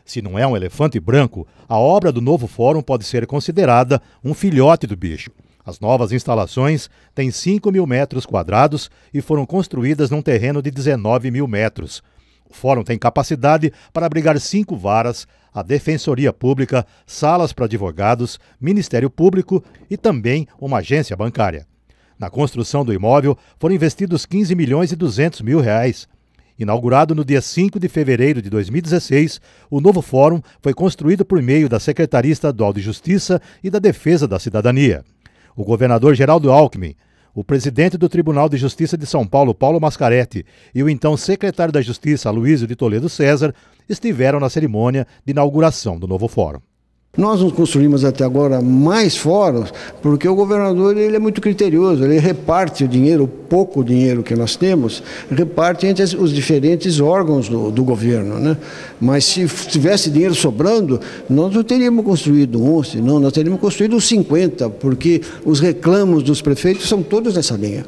Se não é um elefante branco, a obra do novo fórum pode ser considerada um filhote do bicho. As novas instalações têm 5.000 metros quadrados e foram construídas num terreno de 19.000 metros. O fórum tem capacidade para abrigar 5 varas, a Defensoria Pública, salas para advogados, Ministério Público e também uma agência bancária. Na construção do imóvel foram investidos R$15.200.000. Inaugurado no dia 5 de fevereiro de 2016, o novo fórum foi construído por meio da Secretaria Estadual de Justiça e da Defesa da Cidadania. O governador Geraldo Alckmin, o presidente do Tribunal de Justiça de São Paulo, Paulo Mascaretti, e o então secretário da Justiça, Aloysio de Toledo César, estiveram na cerimônia de inauguração do novo fórum. Nós não construímos até agora mais fóruns porque o governador ele é muito criterioso, ele reparte o dinheiro, o pouco dinheiro que nós temos, reparte entre os diferentes órgãos do governo, né? Mas se tivesse dinheiro sobrando, nós não teríamos construído 11, não, nós teríamos construído 50, porque os reclamos dos prefeitos são todos nessa linha.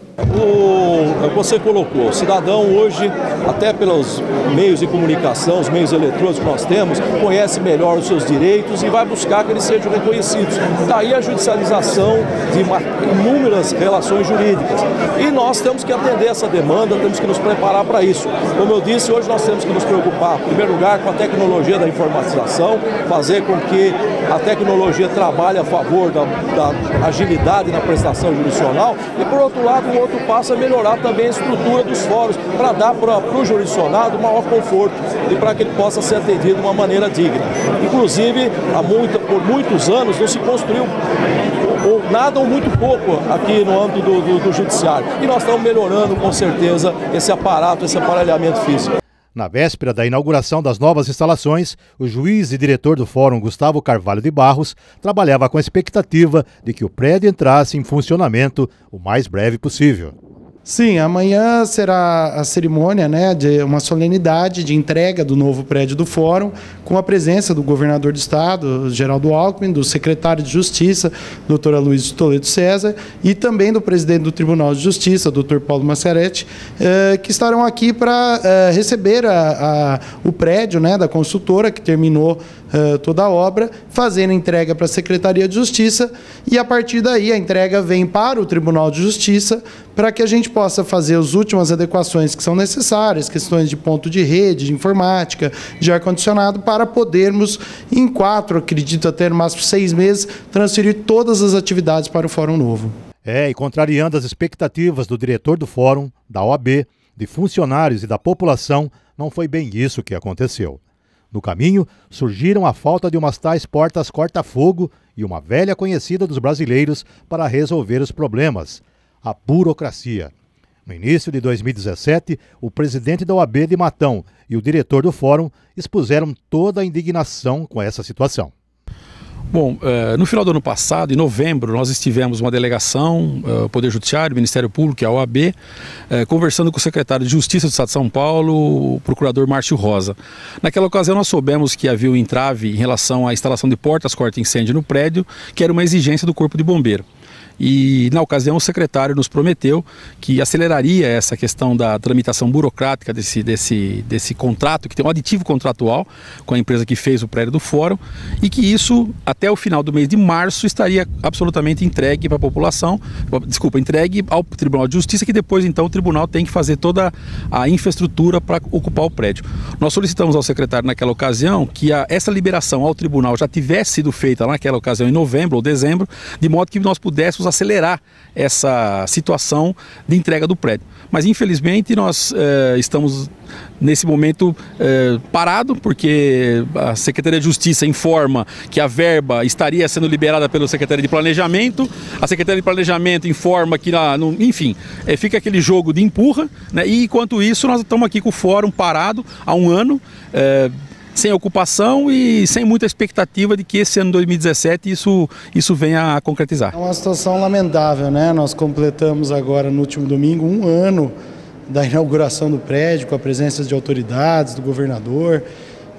Você colocou, o cidadão hoje, até pelos meios de comunicação, os meios eletrônicos que nós temos, conhece melhor os seus direitos e vai buscar que eles sejam reconhecidos. Daí a judicialização de inúmeras relações jurídicas. E nós temos que atender essa demanda, temos que nos preparar para isso. Como eu disse, hoje nós temos que nos preocupar, em primeiro lugar, com a tecnologia da informatização, fazer com que a tecnologia trabalhe a favor da agilidade na prestação jurisdicional e, por outro lado, o outro passo é melhorar também a estrutura dos fóruns para dar para o jurisdicionado maior conforto e para que ele possa ser atendido de uma maneira digna. Inclusive, por muitos anos não se construiu nada ou muito pouco aqui no âmbito do judiciário. E nós estamos melhorando com certeza esse aparato, esse aparelhamento físico. Na véspera da inauguração das novas instalações, o juiz e diretor do Fórum, Gustavo Carvalho de Barros, trabalhava com a expectativa de que o prédio entrasse em funcionamento o mais breve possível. Sim, amanhã será a cerimônia, de uma solenidade de entrega do novo prédio do Fórum, com a presença do governador do estado, Geraldo Alckmin, do secretário de Justiça, Dr. Aloysio de Toledo César, e também do presidente do Tribunal de Justiça, Dr. Paulo Mascaretti, que estarão aqui para receber o prédio da consultora, que terminou toda a obra, fazendo a entrega para a Secretaria de Justiça, e a partir daí a entrega vem para o Tribunal de Justiça, para que a gente possa fazer as últimas adequações que são necessárias, questões de ponto de rede, de informática, de ar-condicionado, para podermos, em 4, acredito até no máximo 6 meses, transferir todas as atividades para o Fórum Novo. E contrariando as expectativas do diretor do Fórum, da OAB, de funcionários e da população, não foi bem isso que aconteceu. No caminho, surgiram a falta de umas tais portas corta-fogo e uma velha conhecida dos brasileiros para resolver os problemas: a burocracia. No início de 2017, o presidente da OAB de Matão e o diretor do Fórum expuseram toda a indignação com essa situação. Bom, no final do ano passado, em novembro, nós estivemos uma delegação, o Poder Judiciário, o Ministério Público e a OAB, conversando com o secretário de Justiça do Estado de São Paulo, o procurador Márcio Rosa. Naquela ocasião nós soubemos que havia um entrave em relação à instalação de portas corta-incêndio no prédio, que era uma exigência do Corpo de Bombeiro. E, na ocasião, o secretário nos prometeu que aceleraria essa questão da tramitação burocrática desse contrato, que tem um aditivo contratual com a empresa que fez o prédio do Fórum, e que isso, até o final do mês de março, estaria absolutamente entregue para a população, entregue ao Tribunal de Justiça, que depois, então, o tribunal tem que fazer toda a infraestrutura para ocupar o prédio. Nós solicitamos ao secretário, naquela ocasião, que essa liberação ao tribunal já tivesse sido feita naquela ocasião, em novembro ou dezembro, de modo que nós pudéssemos acelerar essa situação de entrega do prédio. Mas infelizmente nós estamos nesse momento parado, porque a Secretaria de Justiça informa que a verba estaria sendo liberada pela Secretaria de Planejamento, a Secretaria de Planejamento informa que, enfim, fica aquele jogo de empurra, e enquanto isso nós estamos aqui com o Fórum parado há um ano, sem ocupação e sem muita expectativa de que esse ano 2017 isso venha a concretizar. É uma situação lamentável, Nós completamos agora, no último domingo, 1 ano da inauguração do prédio, com a presença de autoridades, do governador,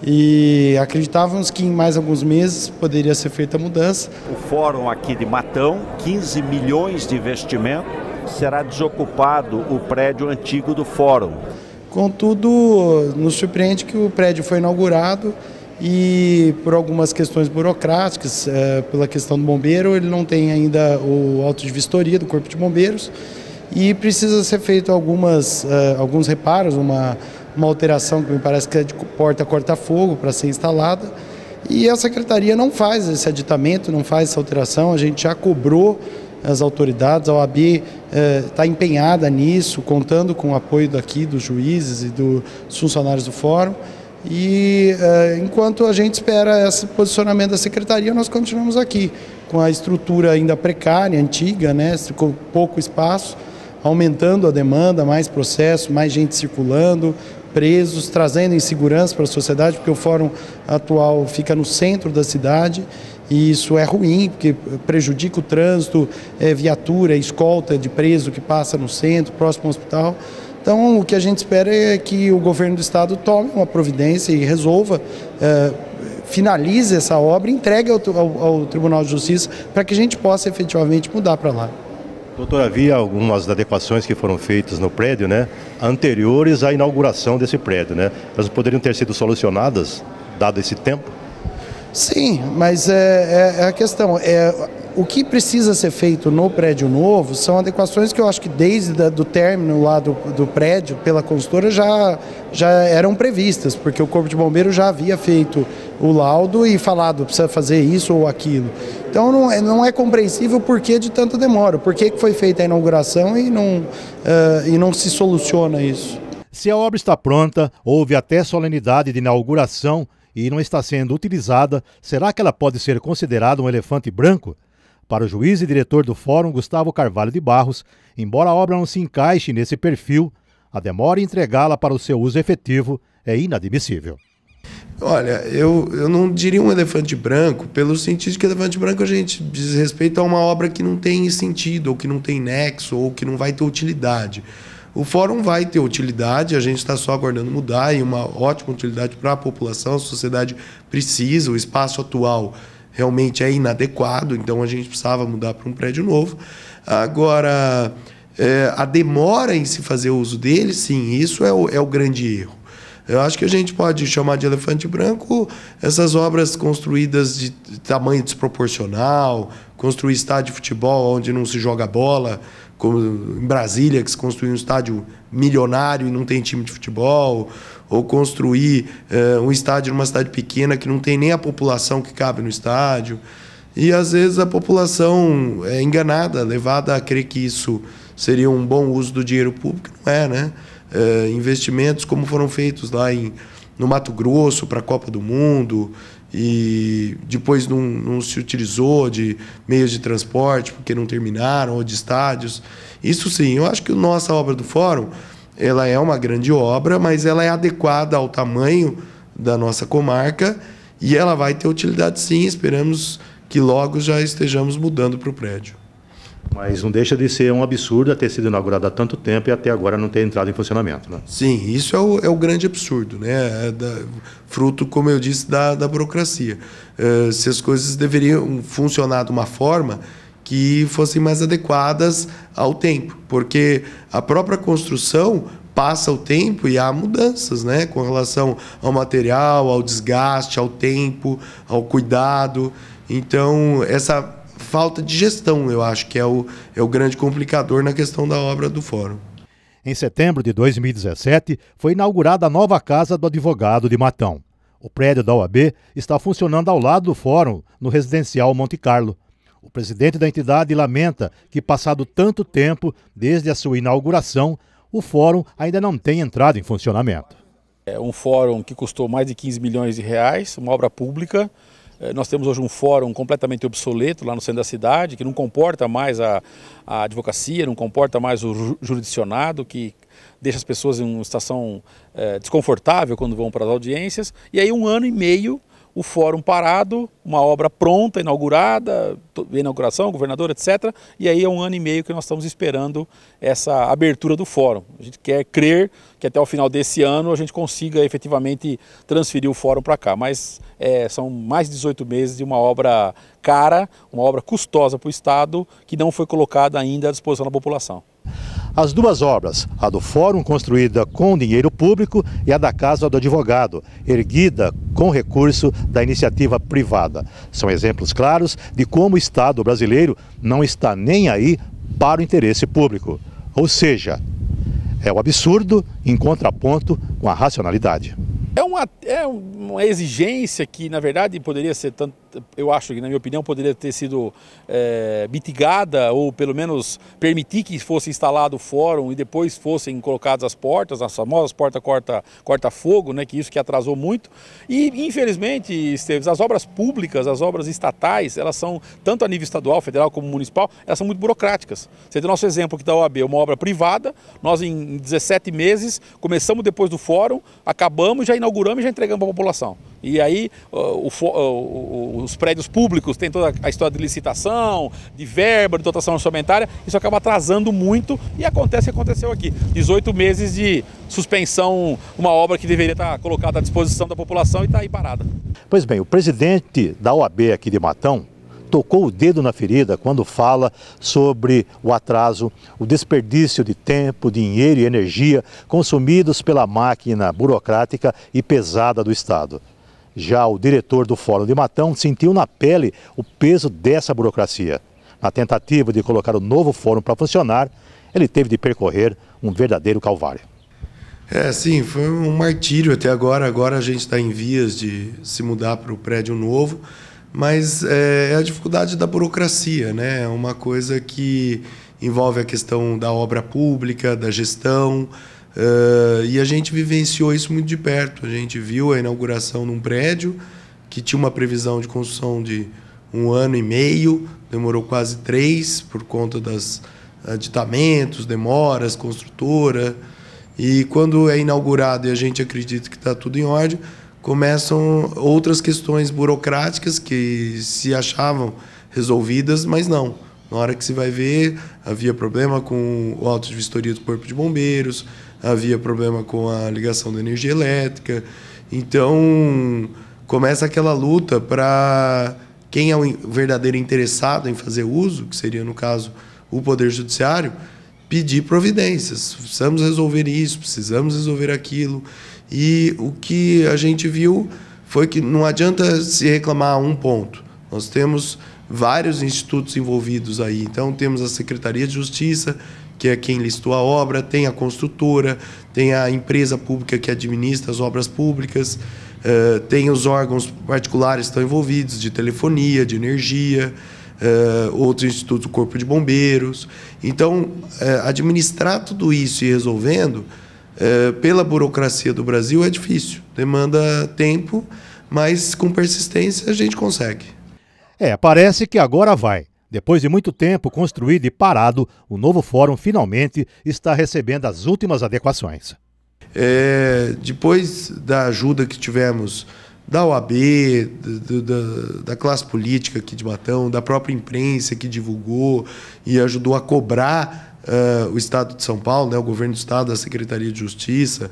e acreditávamos que em mais alguns meses poderia ser feita a mudança. O Fórum aqui de Matão, 15 milhões de investimento, será desocupado o prédio antigo do Fórum. Contudo, nos surpreende que o prédio foi inaugurado e por algumas questões burocráticas, pela questão do bombeiro, ele não tem ainda o auto de vistoria do Corpo de Bombeiros e precisa ser feito alguns reparos, uma alteração que me parece que é de porta corta-fogo para ser instalada, e a Secretaria não faz esse aditamento, não faz essa alteração. A gente já cobrou as autoridades, a OAB está empenhada nisso, contando com o apoio daqui dos juízes e dos funcionários do fórum. E enquanto a gente espera esse posicionamento da Secretaria, nós continuamos aqui, com a estrutura ainda precária, antiga, né, com pouco espaço, aumentando a demanda, mais processo, mais gente circulando, presos, trazendo insegurança para a sociedade, porque o fórum atual fica no centro da cidade e isso é ruim, porque prejudica o trânsito, viatura, escolta de preso que passa no centro, próximo ao hospital. Então, o que a gente espera é que o governo do estado tome uma providência e resolva, finalize essa obra e entregue ao Tribunal de Justiça para que a gente possa efetivamente mudar para lá. Doutor, havia algumas adequações que foram feitas no prédio, né, anteriores à inauguração desse prédio, né? Elas poderiam ter sido solucionadas, dado esse tempo? Sim, mas a questão o que precisa ser feito no prédio novo são adequações que eu acho que desde o término lá do prédio pela consultora já eram previstas, porque o Corpo de Bombeiros já havia feito o laudo e falado precisa fazer isso ou aquilo. Então não é compreensível o porquê de tanta demora, por que foi feita a inauguração e não se soluciona isso. Se a obra está pronta, houve até solenidade de inauguração e não está sendo utilizada, será que ela pode ser considerada um elefante branco? Para o juiz e diretor do Fórum, Gustavo Carvalho de Barros, embora a obra não se encaixe nesse perfil, a demora em entregá-la para o seu uso efetivo é inadmissível. Olha, eu não diria um elefante branco, pelo sentido de que elefante branco a gente diz respeito a uma obra que não tem sentido, ou que não tem nexo, ou que não vai ter utilidade. O fórum vai ter utilidade, a gente está só aguardando mudar, e uma ótima utilidade para a população, a sociedade precisa, o espaço atual realmente é inadequado, então a gente precisava mudar para um prédio novo. Agora, a demora em se fazer uso dele, sim, isso é o grande erro. Eu acho que a gente pode chamar de elefante branco essas obras construídas de tamanho desproporcional, construir estádio de futebol onde não se joga bola, como em Brasília, que se construiu um estádio milionário e não tem time de futebol, ou construir um estádio numa cidade pequena que não tem nem a população que cabe no estádio. E, às vezes, a população é enganada, levada a crer que isso seria um bom uso do dinheiro público. Não é, né? Investimentos como foram feitos lá no Mato Grosso para a Copa do Mundo, e depois não se utilizou de meios de transporte porque não terminaram, ou de estádios. Isso sim, eu acho que a nossa obra do Fórum, ela é uma grande obra, mas ela é adequada ao tamanho da nossa comarca e ela vai ter utilidade sim, esperamos que logo já estejamos mudando para o prédio. Mas não deixa de ser um absurdo ter sido inaugurado há tanto tempo e até agora não ter entrado em funcionamento, né? Sim, isso é o grande absurdo, né? Fruto, como eu disse, da burocracia. Se as coisas deveriam funcionar de uma forma que fossem mais adequadas ao tempo, porque a própria construção passa o tempo e há mudanças, né? Com relação ao material, ao desgaste, ao tempo, ao cuidado. Então, essa falta de gestão, eu acho que é o grande complicador na questão da obra do Fórum. Em setembro de 2017, foi inaugurada a nova Casa do Advogado de Matão. O prédio da OAB está funcionando ao lado do Fórum, no residencial Monte Carlo. O presidente da entidade lamenta que, passado tanto tempo desde a sua inauguração, o Fórum ainda não tem entrado em funcionamento. É um fórum que custou mais de 15 milhões de reais, uma obra pública. Nós temos hoje um fórum completamente obsoleto lá no centro da cidade, que não comporta mais a advocacia, não comporta mais o jurisdicionado, que deixa as pessoas em uma situação desconfortável quando vão para as audiências. E aí 1 ano e meio o fórum parado, uma obra pronta, inaugurada, inauguração, governador, etc. E aí é 1 ano e meio que nós estamos esperando essa abertura do fórum. A gente quer crer que até o final desse ano a gente consiga efetivamente transferir o fórum para cá, mas são mais de 18 meses de uma obra cara, uma obra custosa para o Estado, que não foi colocada ainda à disposição da população. As duas obras, a do Fórum construída com dinheiro público e a da Casa do Advogado, erguida com recurso da iniciativa privada, são exemplos claros de como o Estado brasileiro não está nem aí para o interesse público. Ou seja, é o absurdo em contraponto com a racionalidade. É uma exigência que, na verdade, poderia ser tanto, eu acho que, na minha opinião, poderia ter sido mitigada ou, pelo menos, permitir que fosse instalado o fórum e depois fossem colocadas as portas, as famosas portas corta-fogo, né, que isso que atrasou muito. E, infelizmente, Esteves, as obras públicas, as obras estatais, elas são, tanto a nível estadual, federal como municipal, elas são muito burocráticas. Você tem o nosso exemplo aqui da OAB, uma obra privada, nós em 17 meses começamos depois do fórum, acabamos, já inauguramos e já entregamos para a população. E aí os prédios públicos têm toda a história de licitação, de verba, de dotação orçamentária, isso acaba atrasando muito e acontece o que aconteceu aqui. 18 meses de suspensão, uma obra que deveria estar colocada à disposição da população e está aí parada. Pois bem, o presidente da OAB aqui de Matão tocou o dedo na ferida quando fala sobre o atraso, o desperdício de tempo, dinheiro e energia consumidos pela máquina burocrática e pesada do Estado. Já o diretor do Fórum de Matão sentiu na pele o peso dessa burocracia. Na tentativa de colocar o novo fórum para funcionar, ele teve de percorrer um verdadeiro calvário. Sim, foi um martírio até agora. Agora a gente está em vias de se mudar para o prédio novo. Mas é a dificuldade da burocracia, né? É uma coisa que envolve a questão da obra pública, da gestão, e a gente vivenciou isso muito de perto. A gente viu a inauguração num prédio que tinha uma previsão de construção de 1 ano e meio, demorou quase 3 por conta dos aditamentos, demoras, construtora. E quando é inaugurado e a gente acredita que está tudo em ordem, começam outras questões burocráticas que se achavam resolvidas, mas não. Na hora que se vai ver, havia problema com o auto de vistoria do Corpo de Bombeiros, havia problema com a ligação da energia elétrica. Então, começa aquela luta para quem é o verdadeiro interessado em fazer uso, que seria, no caso, o Poder Judiciário, pedir providências. Precisamos resolver isso, precisamos resolver aquilo. E o que a gente viu foi que não adianta se reclamar um ponto. Nós temos vários institutos envolvidos aí. Então, temos a Secretaria de Justiça, que é quem listou a obra, tem a construtora, tem a empresa pública que administra as obras públicas, tem os órgãos particulares que estão envolvidos, de telefonia, de energia, outros institutos do Corpo de Bombeiros. Então, administrar tudo isso e resolvendo, pela burocracia do Brasil, é difícil. Demanda tempo, mas com persistência a gente consegue. Parece que agora vai. Depois de muito tempo construído e parado, o novo fórum finalmente está recebendo as últimas adequações. Depois da ajuda que tivemos da OAB, da classe política aqui de Matão, da própria imprensa que divulgou e ajudou a cobrar o Estado de São Paulo, né, o governo do Estado, a Secretaria de Justiça,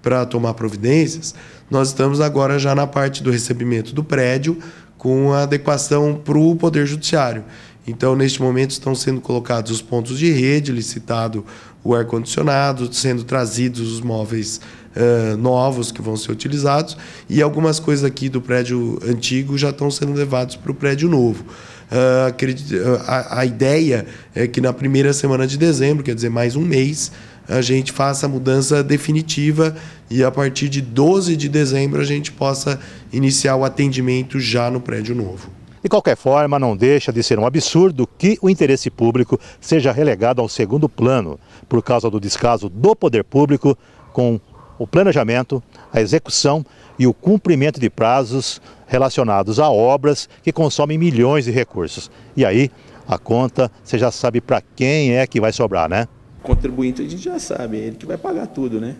para tomar providências, nós estamos agora já na parte do recebimento do prédio com a adequação para o Poder Judiciário. Então, neste momento, estão sendo colocados os pontos de rede, licitado o ar-condicionado, sendo trazidos os móveis novos que vão ser utilizados, e algumas coisas aqui do prédio antigo já estão sendo levados para o prédio novo. A ideia é que na primeira semana de dezembro, quer dizer, mais um mês, a gente faça a mudança definitiva e a partir de 12 de dezembro a gente possa iniciar o atendimento já no prédio novo. De qualquer forma, não deixa de ser um absurdo que o interesse público seja relegado ao segundo plano por causa do descaso do poder público com o planejamento, a execução e o cumprimento de prazos relacionados a obras que consomem milhões de recursos. E aí, a conta, você já sabe para quem é que vai sobrar, né? O contribuinte a gente já sabe, é ele que vai pagar tudo, né?